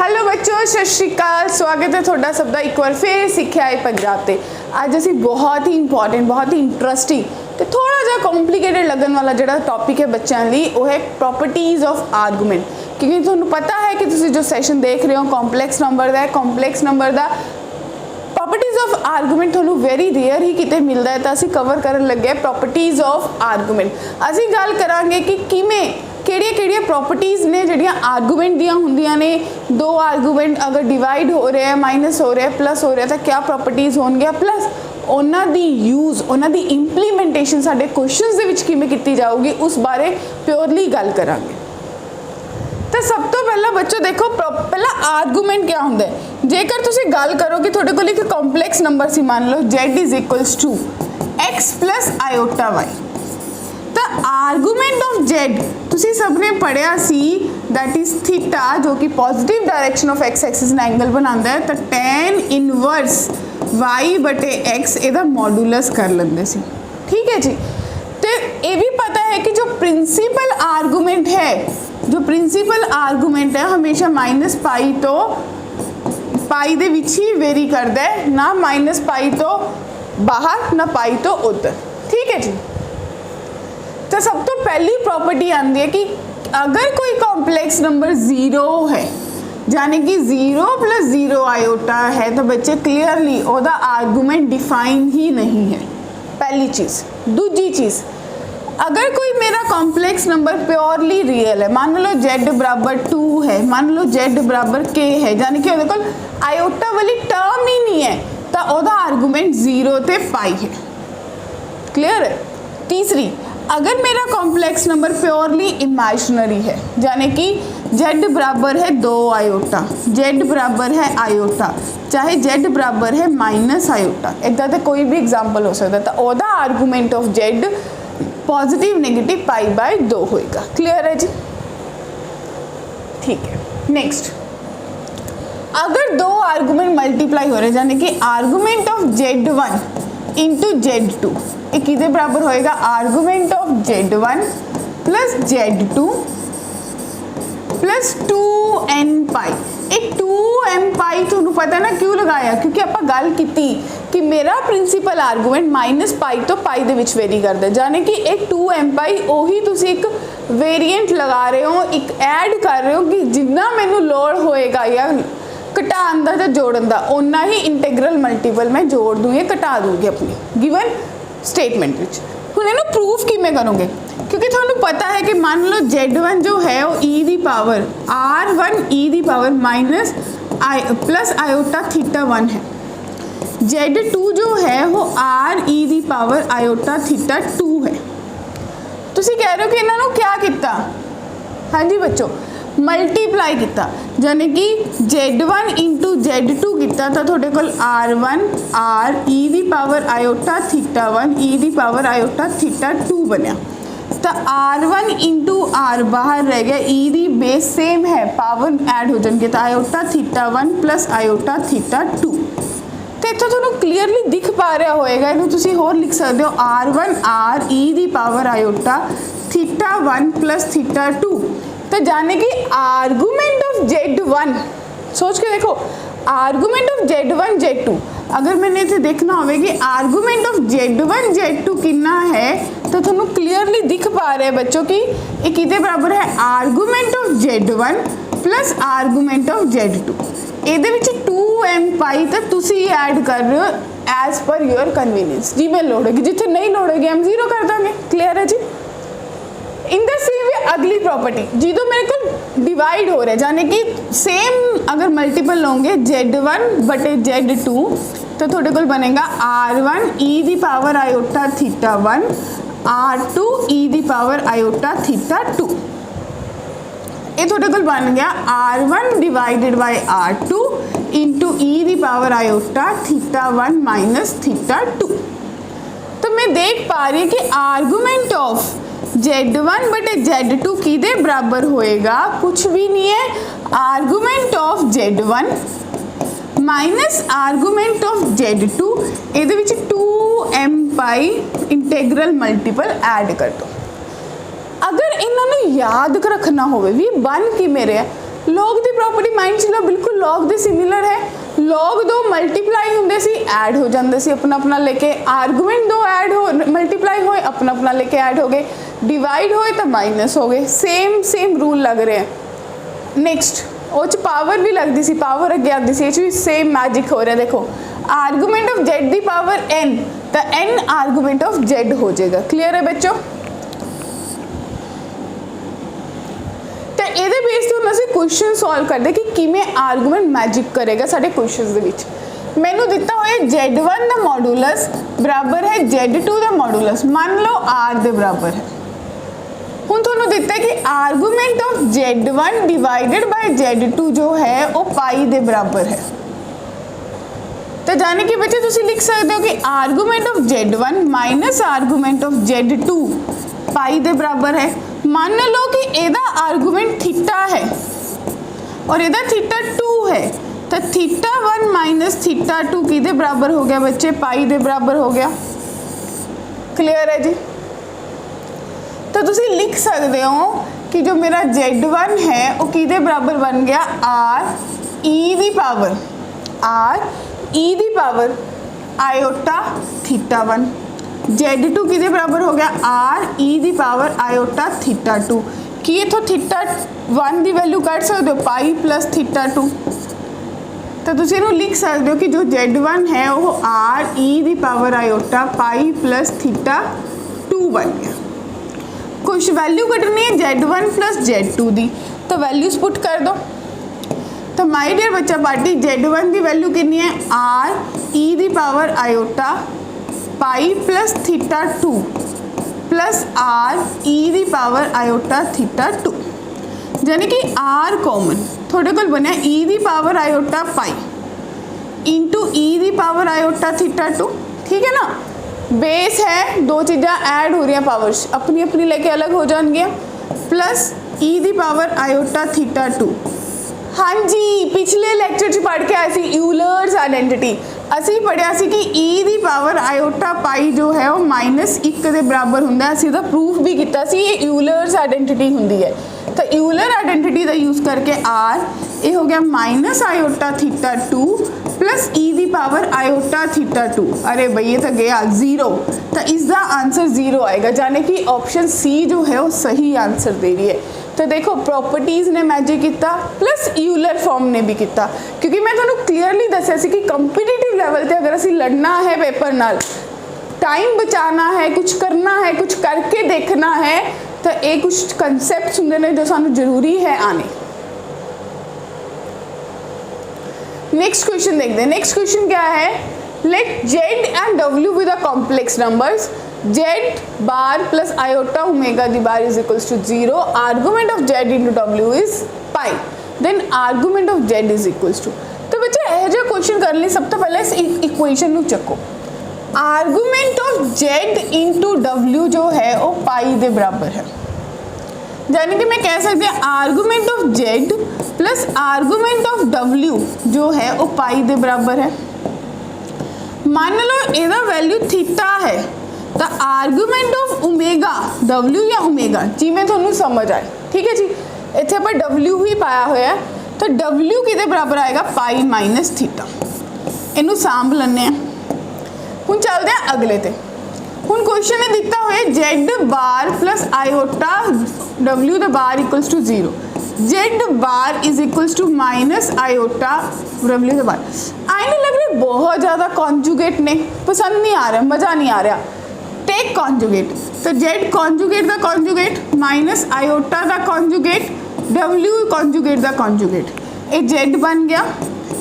Hello बच्चों, सत श्री अकाल। स्वागत है थोड़ा सबका एक बार फिर सिक्ख्या है पंजाब ते। अज असी बहुत ही इंपॉर्टेंट, बहुत ही इंटरस्टिंग तो थोड़ा जा कॉम्प्लीकेटेड लगन वाला जो टॉपिक है बच्चों लिए वो है प्रॉपर्टीज़ ऑफ आर्गूमेंट। क्योंकि तुहानू पता है कि तुसी जो सैशन देख रहे हो कॉम्पलैक्स नंबर का, कॉम्पलैक्स नंबर का प्रॉपर्टीज़ ऑफ आर्गूमेंट थोनू वेरी रेयर ही किते मिलता है। तो असी कवर करन लगे प्रॉपर्टीज़ ऑफ आर्गूमेंट। असी गल करांगे कि किवें किहड़ियां प्रॉपर्टीज़ ने जिहड़ियां आर्गूमेंट दियां हुंदियां ने। दो आर्गूमेंट अगर डिवाइड हो रहे हैं, माइनस हो रहे हैं, प्लस हो रहे हैं तो क्या प्रॉपर्टीज़ होणगियां, प्लस उन्हां दी यूज़, उन्हां दी इंप्लीमेंटेशन साडे क्वेश्चनस दे विच किवें कीती जाऊगी उस बारे प्योरली गल करांगे। तो सब तो पहला बच्चों देखो पहला आर्गूमेंट क्या होंदा है। जेकर तुसी गल करो कि तुहाडे कोल एक कॉम्पलैक्स नंबर सी, मान लो z is equals to x plus iota y। तो आर्गूमेंट ऑफ z तुसी सबने पढ़िया सी, दैट इज थीटा, जो कि positive direction of x axis ने एंगल बनाता है। तो tan इनवर्स y बटे x एदा मॉडुलस कर लेंदे सी। ठीक है जी। तो ये भी पता है कि जो प्रिंसिपल आर्गूमेंट है, जो प्रिंसिपल आर्गूमेंट है हमेशा माइनस पाई तो पाई दे विच ही वेरी करता है, ना माइनस पाई तो बाहर ना पाई तो उधर। ठीक है जी। तो सब तो पहली प्रॉपर्टी आती है कि अगर कोई कॉम्प्लेक्स नंबर ज़ीरो है, यानी कि ज़ीरो प्लस ज़ीरो आयोटा है, तो बच्चे क्लियरली ओदा आर्गूमेंट डिफाइन ही नहीं है। पहली चीज़। दूजी चीज़, अगर कोई मेरा कॉम्प्लेक्स नंबर प्योरली रियल है, मान लो z बराबर 2 है, मान लो z बराबर k है, यानी कि उहदे कोल आयोटा वाली टर्म ही नहीं है, तो ओदा आर्गूमेंट ज़ीरो ते पाई है। क्लियर है। तीसरी, अगर मेरा कॉम्प्लेक्स नंबर प्योरली इमेजिनरी है, यानी कि z बराबर है 2 आयोटा, z बराबर है आयोटा, चाहे z बराबर है माइनस आयोटा, इदा तो कोई भी एग्जाम्पल हो सकता है, तो ओदा argument of z positive negative pi by 2 होएगा। क्लियर है जी। ठीक है। नेक्स्ट, अगर दो आर्गूमेंट मल्टीप्लाई हो रहे हैं, यानी कि argument of z1 into z2 एक किधे बराबर होएगा, argument of z1 plus z2 plus 2n पाई। एक 2m पाई तुहानू पता है ना क्यों लगाया, क्योंकि आपां गल कीती कि मेरा प्रिंसिपल आर्गूमेंट माइनस पाई तो पाई दे विच वेरी करदा है, यानी कि एक 2m पाई ओही तुसी एक वेरिएंट लगा रहे हो, एक ऐड कर रहे हो कि जिन्ना मैनू लोड़ होएगा या घटाण दा जां जोड़न दा उन्ना ही इंटीग्रल मल्टीपल मैं जोड़ दूँ या घटा दूँगी अपनी गिवन स्टेटमेंट विच। हुण इहनूं प्रूफ किवें करोगे, क्योंकि तुहानू पता है कि मान लो z1 जो है वो e the power r1 e the power minus I plus iota theta 1 है, z2 जो है वो r e दी पावर आयोटा थीटा 2 है। तुसी कह रहे हो कि इन्होंने क्या किया। हाँ जी बच्चों, मल्टीप्लाई किया, यानी कि z1 इंटू z2 किया तो थोड़े को r1 r e दी पावर आयोटा थीटा 1 e दी पावर आयोटा थीटा 2 बनया। तो r1 इंटू r बाहर रह गया, e दी बेस सेम है, पावर ऐड हो जाएंगे, तो iota theta 1 plus iota theta 2। तो इतना थोड़ा क्लीयरली दिख पा रहा होएगा, इन्हों तुसी होर लिख सकते हो r1 r e दी power iota theta 1 plus theta 2। तो जाने कि आर्गूमेंट ऑफ z1, सोच के देखो, आर्गूमेंट ऑफ z1 z2 अगर मैंने इसे देखना होगा कि आर्गूमेंट ऑफ z1 z2 कितना है, तो थोड़ा क्लियरली दिख पा रहा है बच्चों कि ये कितने बराबर है, argument of z1 plus argument of z2। ਇਹਦੇ ਵਿੱਚ 2m पाई तो तुसी ऐड कर रहे हो एज पर योर कन्वीनियंस, जिमें लोड़ होगी, जिथे नहीं लोड़ होगी हम जीरो कर देंगे। क्लियर है जी। इन द सेम वे अगली प्रॉपर्टी, जो मेरे को डिवाइड हो रहा है, यानी कि सेम अगर मल्टीपल होंगे z1 बटे z2 तो थोड़े को बनेगा r1 e दी power iota theta 1 r2 e दी पावर आयोटा थीटा 2। ये थोड़े को बन गया r1 divided by r2 into e the power iota theta 1 minus theta 2। तो मैं देख पा रही कि आर्गूमेंट ऑफ z1 बटे z2 किदे बराबर होएगा, कुछ भी नहीं है, argument of z1 minus argument of z2, ਇਹਦੇ ਵਿੱਚ 2m पाई इंटेग्रल मल्टीपल ऐड कर दो। अगर इन्होंने याद रखना हो भी बन कि मेरे log ਦੀ ਪ੍ਰੋਪਰਟੀ ਮਾਈਂਡ ਚ ਲਓ, ਬਿਲਕੁਲ log ਦੇ ਸਿਮਿਲਰ ਹੈ। log ਦੋ ਮਲਟੀਪਲਾਈ ਹੁੰਦੇ ਸੀ, ਐਡ ਹੋ ਜਾਂਦੇ ਸੀ अपना अपना लेके, आर्गूमेंट दो ऐड हो मल्टीप्लाई होए अपना अपना लेके ऐड हो गए, डिवाइड होए तो माइनस हो गए, सेम रूल लग रहे हैं। नेक्स्ट वो पावर भी लगती सी, पावर अगे आती सी, भी सेम मैजिक हो रहा है। देखो argument of Z the power n, तो n आर्गूमेंट ऑफ जेड हो जाएगा। क्लियर है बच्चों? तो ये बेस तो हम असं क्वेश्चन सॉल्व करते कि किमें आर्गूमेंट मैजिक करेगा साढ़े क्वेश्चन के। मैनू दिता हुआ Z1 का मॉडुलस बराबर है Z2 का मॉडुलस, मान लो R के बराबर है। हुण तुहानूं दिता है कि argument of Z1 divided by Z2 जो है वो पाई के बराबर है। तो जाने कि बच्चे तुसीं लिख सकते हो कि argument of Z1 minus argument of Z2 पाई के बराबर है। मान लो कि ਇਹਦਾ आर्गूमेंट थीटा है और ਇਹਦਾ थीटा 2 है, तो थीटा 1 माइनस थीटा 2 किहदे बराबर हो गया बच्चे? पाई के बराबर हो गया। क्लियर है जी? तो तुसी लिख सकते हो कि जो मेरा Z1 है वो किहदे बराबर बन गया? आर ई दी पावर आयोटा थीटा 1। Z2 किहदे बराबर हो गया? आर ई दी पावर आयोटा थीटा 2। कि इथों थीटा 1 की वैल्यू कट सकते हो, पाई प्लस थीटा 2। तो तुसीं इहनूं लिख सकते हो कि जो Z1 है वो आर ई दी power iota pi plus theta 2 बन गया। कुछ वैल्यू कटनी है Z1 प्लस Z2 दी, तो वैल्यूज पुट कर दो। तो माय डियर बच्चा पार्टी Z1 की वैल्यू कितनी है? आर ई दी power iota pi plus theta 2 plus r e दी पावर आयोटा थीटा 2, यानी कि आर कॉमन थोड़े को बनया ई दी power iota pi into e दी पावर आयोटा थीटा 2। ठीक है ना? बेस है, दो चीज़ा ऐड हो रही हैं, पावर्स अपनी अपनी लेके अलग हो जाएंगे, प्लस ई दी पावर आयोटा थीटा 2। हाँ जी, पिछले लैक्चर च पढ़ के आए सी यूलर्स आइडेंटिटी। असी पढ़िया सी कि ई दी पावर आयोटा पाई जो है वो -1 के बराबर होंगे। असी तो प्रूफ भी किया सी ये यूलर्स आइडेंटिटी होंगी है। तो यूलर आइडेंटिटी का यूज़ करके आर ये हो गया माइनस आयोटा थीटा 2 प्लस ई दी पावर आयोटा थीटा 2। अरे भाई ये तो गया 0, तो इसका आंसर 0 आएगा, यानी कि ऑप्शन सी जो है वो सही आंसर दे रही है। तो देखो प्रॉपर्टीज़ ने मैजिक किया प्लस यूलर फॉर्म ने भी किया, क्योंकि मैं तुहानूं क्लीयरली दस्सिया सी कि कंपीटीटिव लैवल पर अगर असीं लड़ना है पेपर नाल, टाइम बचाना है, कुछ करना है, कुछ करके देखना है, तो ये कुछ कंसैप्ट्स होंगे ने जो सानूं जरूरी है आने। नेक्स्ट क्वेश्चन देखते हैं। नेक्स्ट क्वेश्चन क्या है? Let Z and W with the complex numbers Z bar plus iota omega दी bar is equals to 0। Argument of Z into W is pi, then argument of Z is equals to. तो बच्चे यह जो question करने सब तो पहले इस इक्वेशन को चको। Argument of Z into W जो है वो पाई के बराबर है, यानी कि मैं कह सकती हूँ argument of Z plus argument of W जो है वो पाई के बराबर है। मान लो ਇਹਦਾ वैल्यू थीटा है, तो आर्गूमेंट ऑफ ओमेगा डब्ल्यू या ओमेगा जिमें थोनू समझ आए। ठीक है जी, इतने आप डब्ल्यू ही पाया हुआ है, तो डब्ल्यू किहदे बराबर आएगा? Pi minus theta. इनू सांभ लैने हुण चलते हैं अगले ते। हुण क्वेश्चन ने दिता हुआ Z bar plus iota W the bar equals to 0, Z bar is equals to minus iota W the bar. आई नहीं लग रही बहुत ज़्यादा कॉन्जुगेट ने, पसंद नहीं आ रहा, मज़ा नहीं आ रहा। टेक कॉन्जुगेट, तो जेड कॉन्जुगेट का कॉन्जुगेट माइनस आयोटा का कॉन्जुगेट डब्ल्यू कॉन्जुगेट का कॉन्जुगेट, ये जेड बन गया,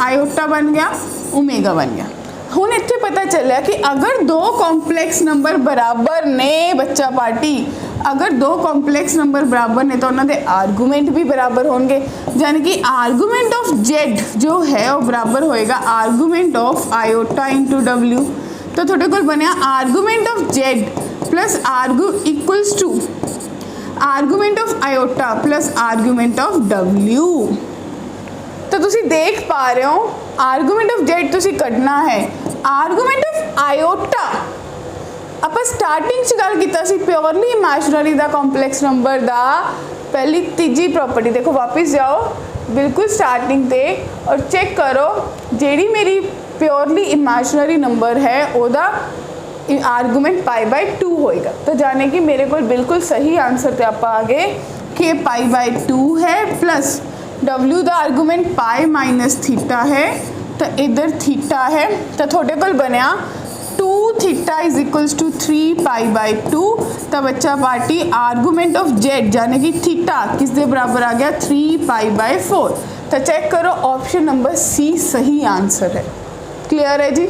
आयोटा बन गया, ओमेगा बन गया। हुण इत्थे पता चलिया कि अगर दो कॉम्प्लैक्स नंबर बराबर ने बच्चा पार्टी, अगर दो कॉम्प्लैक्स नंबर बराबर ने तो उन्होंने आर्गूमेंट भी बराबर होंगे, यानी कि आर्गूमेंट ऑफ जेड जो है वो बराबर होएगा argument of iota into W. तो थोड़े को बनया argument of Z plus equals to argument of iota plus argument of W. तो तुसी देख पा रहे हो आर्गूमेंट ऑफ जेड तुसी कढ़ना है, आर्गूमेंट ऑफ आयोटा आप स्टार्टिंग च गल कीता सी प्योरली इमेजिनरी दा कॉम्प्लैक्स नंबर दा पहली तीजी प्रॉपर्टी। देखो वापस जाओ, बिल्कुल स्टार्टिंग ते और चेक करो जेड़ी मेरी प्योरली इमेजिनरी नंबर है ओदा आर्गूमेंट पाई बाय 2 होएगा। तो जाने कि मेरे को बिल्कुल सही आंसर ते आप आ गए कि पाई बाय 2 है प्लस W दा आर्गूमेंट पाई माइनस थीटा है तो इधर थीटा है तो थोड़े को बनया 2 theta is equals to 3 pi by 2। तो बच्चा पार्टी आर्गूमेंट ऑफ जेड यानी कि थीटा किस दे बराबर आ गया 3 पाई बाय 4। तो चेक करो ऑप्शन नंबर सी सही आंसर है। क्लियर है जी।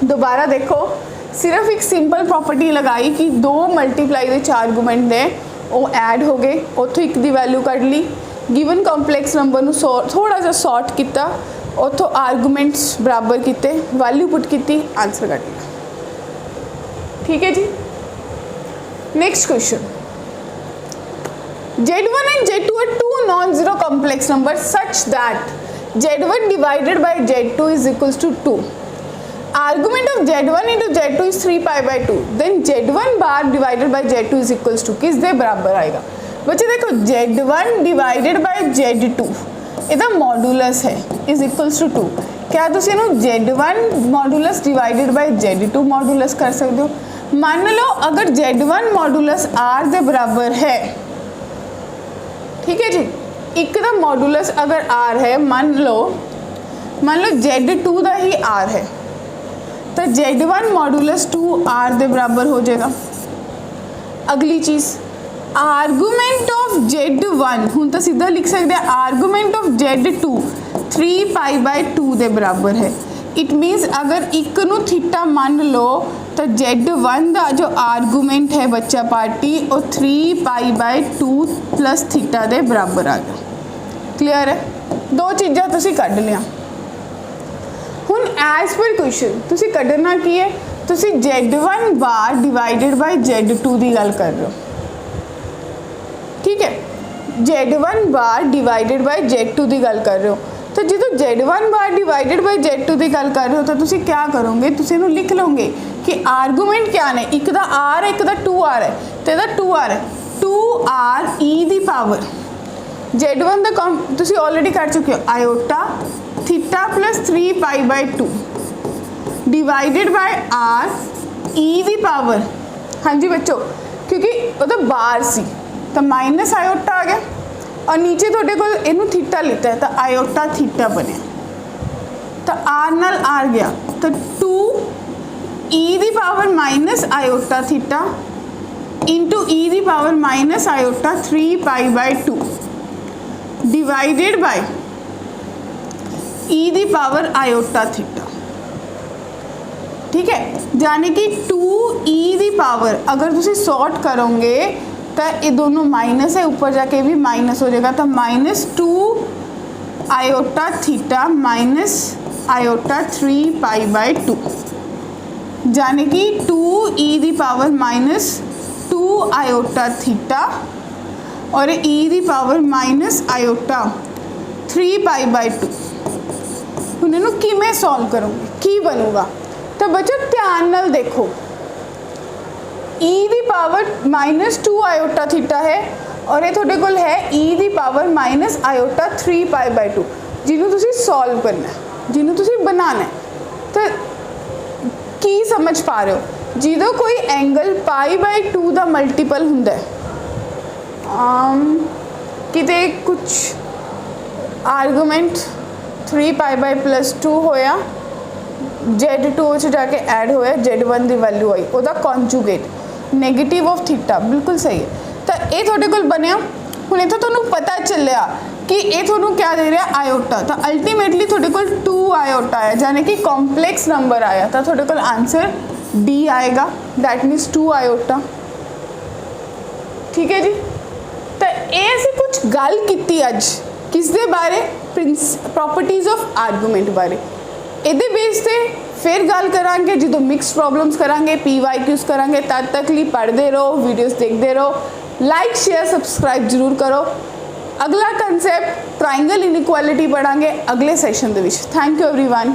दोबारा देखो सिर्फ एक सिंपल प्रॉपर्टी लगाई कि 2 मल्टीप्लाई दे 4 आर्गूमेंट ने वो ऐड हो गए उतों एक दी वैल्यू कढ़ ली गिवन कॉम्पलैक्स नंबर नू थोड़ा सा सॉर्ट किया उतों आर्गूमेंट्स बराबर किए वैल्यू पुट की आंसर कढ़ लिया। ठीक है जी। Next question Z1 and Z2 are two non-zero complex numbers such that Z1 divided by Z2 is equals to 2. Argument of Z1 into Z2 is 3 pi by 2. Then Z1 bar divided by Z2 is equals to किस दे बराबर आएगा। बच्चे देखो Z1 divided by Z2 ਇਹਦਾ modulus है is equals to 2। क्या तुम इनू Z1 modulus divided by Z2 modulus कर सकते हो। मान लो अगर Z1 मॉडुलस R दे बराबर है, ठीक है जी, एक का मॉडुलस अगर R है मान लो Z2 दा ही R है तो Z1 मॉडुलस 2 R दे बराबर हो जाएगा। अगली चीज़ आर्गूमेंट ऑफ Z1 हूँ तो सीधा लिख सकते हैं argument of Z2 3 pi by 2 दे बराबर है। इट मीन्स अगर एक नू थीटा मान लो तो Z1 का जो आर्गूमेंट है बच्चा पार्टी वो 3 पाई बाय 2 प्लस थीटा दे बराबर आ गया। क्लियर है। 2 चीज़ां तुसी कढ़ लिया। हुण एज पर क्वेश्चन तुसी कढ़ना की है तुसी Z1 bar divided by Z2 की गल कर रहे हो। ठीक है Z1 bar divided by Z2 की गल कर रहे हो तो जो Z1 bar divided by Z2 की गल कर रहे हो तो तुसी क्या करोगे तुसी इन्हू लिख लोगे कि आर्गूमेंट क्या ने एक दा R है एक दा 2R है तो इहदा 2R है 2R e the power Z1 दा तुसी ऑलरेडी कर चुके हो iota theta plus 3 pi by 2 divided bye R e the power. हाँ जी बच्चों क्योंकि वो तो बार सी तो माइनस आयोटा आ गया और नीचे थोड़े को इनू थीटा लेता है तो आयोटा थीटा बने तो आर नाल आर गया तो 2 ई दी power minus iota theta into e दी power minus iota 3 pi by 2 divided by e दी पावर आयोटा थीटा। ठीक है यानी कि 2 ई दी पावर अगर तुसी सॉर्ट करोगे तो ये दोनों माइनस है ऊपर जाके भी माइनस हो जाएगा तो minus 2 iota theta minus iota 3 pi by 2 यानी कि 2 ई दी पावर माइनस 2 आयोटा थीटा और ई दी power minus iota 3 pi by 2। उन्हें कि मैं सॉल्व करूँगी की बनूगा तो बच्चों ध्यान नाल देखो ई दी पावर माइनस 2 आयोटा थीटा है और ये थोड़े कोल है ई दी power minus iota 3 pi by 2 जिन्हों तुसी सॉल्व करना है जिन्हों तुसी बनाना है तो की समझ पा रहे हो जिदों कोई एंगल पाई बाय 2 का मल्टीपल हुंदा है किते कुछ आर्गूमेंट 3 पाई बाय प्लस 2 होया Z2 जाके ऐड होया Z1 की वैल्यू आई वह कॉन्जुगेट नेगेटिव ऑफ थीटा बिल्कुल सही है तो ये थोड़े कोल बनया हुण इत्थों तुहानूं पता चलिया कि ये थोनू क्या दे रहा आयोटा तो अल्टीमेटली थोड़े कोल 2 आयोटा है यानी कि कॉम्पलैक्स नंबर आया तो थोड़े कोल आंसर डी आएगा दैट मीन्स 2 आयोटा। ठीक है जी। तो ये असीं कुछ गल कीती अज किस दे बारे प्रॉपर्टीज ऑफ आर्गूमेंट बारे इहदे बेस ते फिर गल करांगे जो मिक्स प्रॉब्लम्स करांगे PYQs करांगे तद तक लिए पढ़ते रहो वीडियोस देखते रहो लाइक शेयर सब्सक्राइब जरूर करो। अगला कंसैप्ट ट्राइंगल इनइक्वालिटी पढ़ांगे अगले session they which. Thank you everyone.